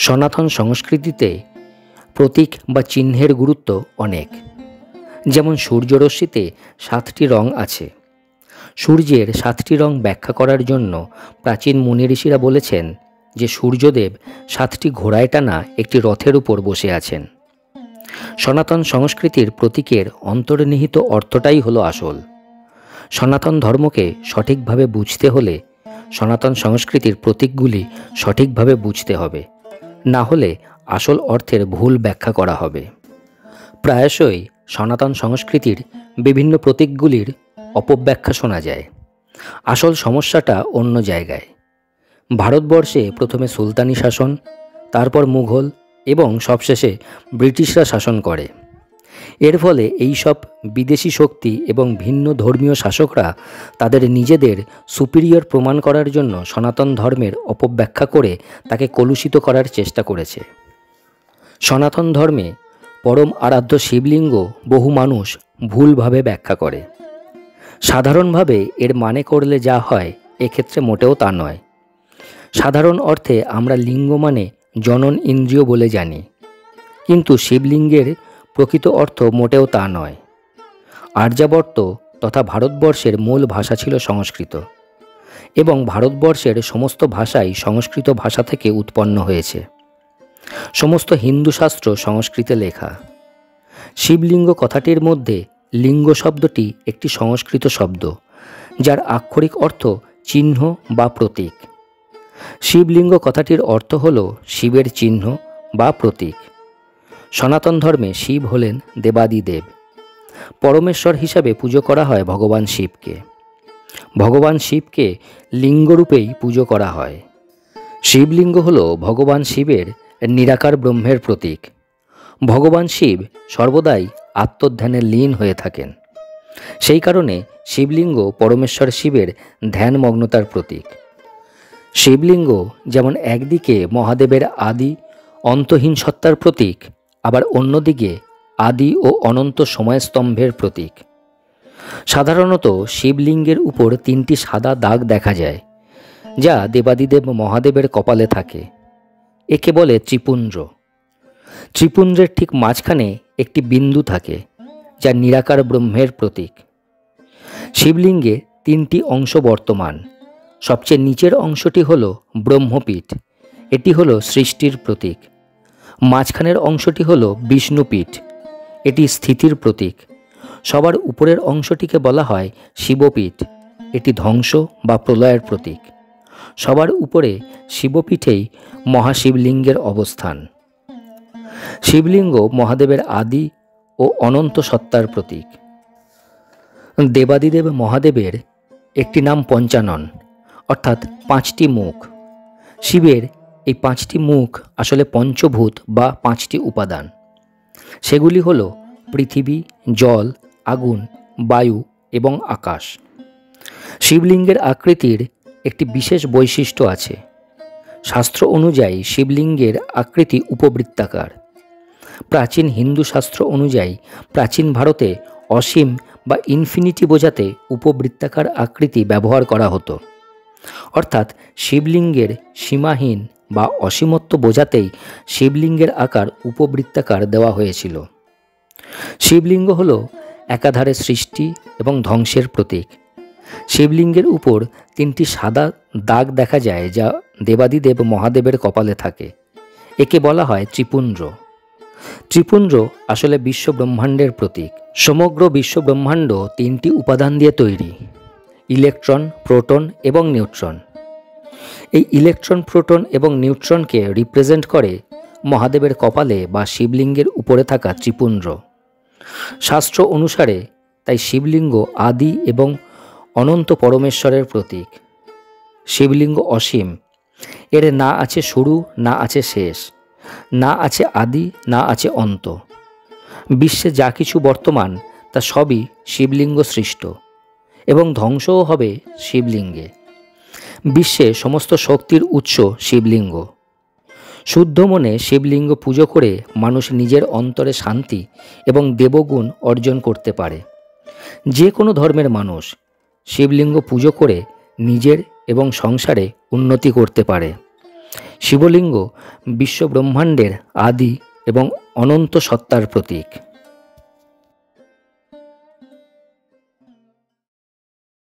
সনাতন সংস্কৃতিতে প্রতীক বা চিহ্নের গুরুত্ব অনেক। যেমন সূর্যরশ্মিতে 7টি রং আছে। সূর্যের 7টি রং ব্যাখ্যা করার জন্য প্রাচীন মুনি ঋষিরা বলেছেন যে সূর্যদেব 7টি ঘোড়ায় টানা একটি রথের উপর বসে আছেন। সনাতন সংস্কৃতির প্রতীকের অন্তর্নিহিত অর্থটাই হলো আসল। সনাতন ধর্মকে সঠিকভাবে বুঝতে হলে সনাতন সংস্কৃতির প্রতীকগুলি সঠিকভাবে বুঝতে হবে, না হলে আসল অর্থের ভুল ব্যাখ্যা করা হবে। প্রায়শই সনাতন সংস্কৃতির বিভিন্ন প্রতীকগুলির অপব্যাখ্যা শোনা যায়। আসল সমস্যাটা অন্য জায়গায়। ভারতবর্ষে প্রথমে সুলতানি শাসন, তারপর মুঘল এবং সবশেষে ব্রিটিশরা শাসন করে। এর ফলে এই সব বিদেশি শক্তি এবং ভিন্ন ধর্মীয় শাসকরা তাদের নিজেদের সুপিরিয়র প্রমাণ করার জন্য সনাতন ধর্মের অপব্যাখ্যা করে তাকে কলুষিত করার চেষ্টা করেছে। সনাতন ধর্মে পরম আরাধ্য শিবলিঙ্গ বহু মানুষ ভুলভাবে ব্যাখ্যা করে। সাধারণভাবে এর মানে করলে যা হয়, এক্ষেত্রে মোটেও তা নয়। সাধারণ অর্থে আমরা লিঙ্গ মানে জনন ইন্দ্রিয় বলে জানি, কিন্তু শিবলিঙ্গের প্রকৃত অর্থ মোটেও তা নয়। আর্যাবর্ত তথা ভারতবর্ষের মূল ভাষা ছিল সংস্কৃত, এবং ভারতবর্ষের সমস্ত ভাষাই সংস্কৃত ভাষা থেকে উৎপন্ন হয়েছে। সমস্ত হিন্দু শাস্ত্র সংস্কৃতে লেখা। শিবলিঙ্গ কথাটির মধ্যে লিঙ্গ শব্দটি একটি সংস্কৃত শব্দ, যার আক্ষরিক অর্থ চিহ্ন বা প্রতীক। শিবলিঙ্গ কথাটির অর্থ হল শিবের চিহ্ন বা প্রতীক। সনাতন ধর্মে শিব হলেন দেবাদিদেব। পরমেশ্বর হিসাবে পুজো করা হয় ভগবান শিবকে। ভগবান শিবকে লিঙ্গরূপেই পুজো করা হয়। শিবলিঙ্গ হল ভগবান শিবের নিরাকার ব্রহ্মের প্রতীক। ভগবান শিব সর্বদাই আত্মধ্যানে লীন হয়ে থাকেন। সেই কারণে শিবলিঙ্গ পরমেশ্বর শিবের ধ্যানমগ্নতার প্রতীক। শিবলিঙ্গ যেমন একদিকে মহাদেবের আদি অন্তহীন সত্তার প্রতীক, আবার অন্যদিকে আদি ও অনন্ত সময়স্তম্ভের প্রতীক। সাধারণত শিবলিঙ্গের উপর 3টি সাদা দাগ দেখা যায়, যা দেবাদিদেব মহাদেবের কপালে থাকে। একে বলে ত্রিপুঞ্জ। ত্রিপুঞ্জের ঠিক মাঝখানে একটি বিন্দু থাকে, যা নিরাকার ব্রহ্মের প্রতীক। শিবলিঙ্গে 3টি অংশ বর্তমান। সবচেয়ে নিচের অংশটি হল ব্রহ্মপীঠ, এটি হল সৃষ্টির প্রতীক। মাঝখানের অংশটি হল বিষ্ণুপীঠ, এটি স্থিতির প্রতীক। সবার উপরের অংশটিকে বলা হয় শিবপীঠ, এটি ধ্বংস বা প্রলয়ের প্রতীক। সবার উপরে শিবপীঠেই মহাশিবলিঙ্গের অবস্থান। শিবলিঙ্গ মহাদেবের আদি ও অনন্ত সত্তার প্রতীক। দেবাদিদেব মহাদেবের একটি নাম পঞ্চানন, অর্থাৎ 5টি মুখ। শিবের এই 5টি মুখ আসলে পঞ্চভূত বা 5টি উপাদান। সেগুলি হল পৃথিবী, জল, আগুন, বায়ু এবং আকাশ। শিবলিঙ্গের আকৃতির একটি বিশেষ বৈশিষ্ট্য আছে। শাস্ত্র অনুযায়ী শিবলিঙ্গের আকৃতি উপবৃত্তাকার। প্রাচীন হিন্দু শাস্ত্র অনুযায়ী প্রাচীন ভারতে অসীম বা ইনফিনিটি বোঝাতে উপবৃত্তাকার আকৃতি ব্যবহার করা হতো। অর্থাৎ শিবলিঙ্গের সীমাহীন বা অসীমত্ব বোঝাতেই শিবলিঙ্গের আকার উপবৃত্তাকার দেওয়া হয়েছিল। শিবলিঙ্গ হল একাধারে সৃষ্টি এবং ধ্বংসের প্রতীক। শিবলিঙ্গের উপর 3টি সাদা দাগ দেখা যায়, যা দেবাদিদেব মহাদেবের কপালে থাকে। একে বলা হয় ত্রিপুঞ্জ। ত্রিপুঞ্জ আসলে বিশ্ব ব্রহ্মাণ্ডের প্রতীক। সমগ্র বিশ্ব ব্রহ্মাণ্ড 3টি উপাদান দিয়ে তৈরি: ইলেকট্রন, প্রোটন এবং নিউট্রন। এই ইলেকট্রন, প্রোটন এবং নিউট্রনকে রিপ্রেজেন্ট করে মহাদেবের কপালে বা শিবলিঙ্গের উপরে থাকা ত্রিপুঞ্জ। শাস্ত্র অনুসারে তাই শিবলিঙ্গ আদি এবং অনন্ত পরমেশ্বরের প্রতীক। শিবলিঙ্গ অসীম। এর না আছে শুরু, না আছে শেষ, না আছে আদি, না আছে অন্ত। বিশ্বে যা কিছু বর্তমান তা সবই শিবলিঙ্গ সৃষ্ট, এবং ধ্বংসও হবে শিবলিঙ্গে। বিশ্বে সমস্ত শক্তির উৎস শিবলিঙ্গ। শুদ্ধ মনে শিবলিঙ্গ পুজো করে মানুষ নিজের অন্তরে শান্তি এবং দেবগুণ অর্জন করতে পারে। যে কোনো ধর্মের মানুষ শিবলিঙ্গ পুজো করে নিজের এবং সংসারে উন্নতি করতে পারে। শিবলিঙ্গ বিশ্বব্রহ্মাণ্ডের আদি এবং অনন্ত সত্তার প্রতীক।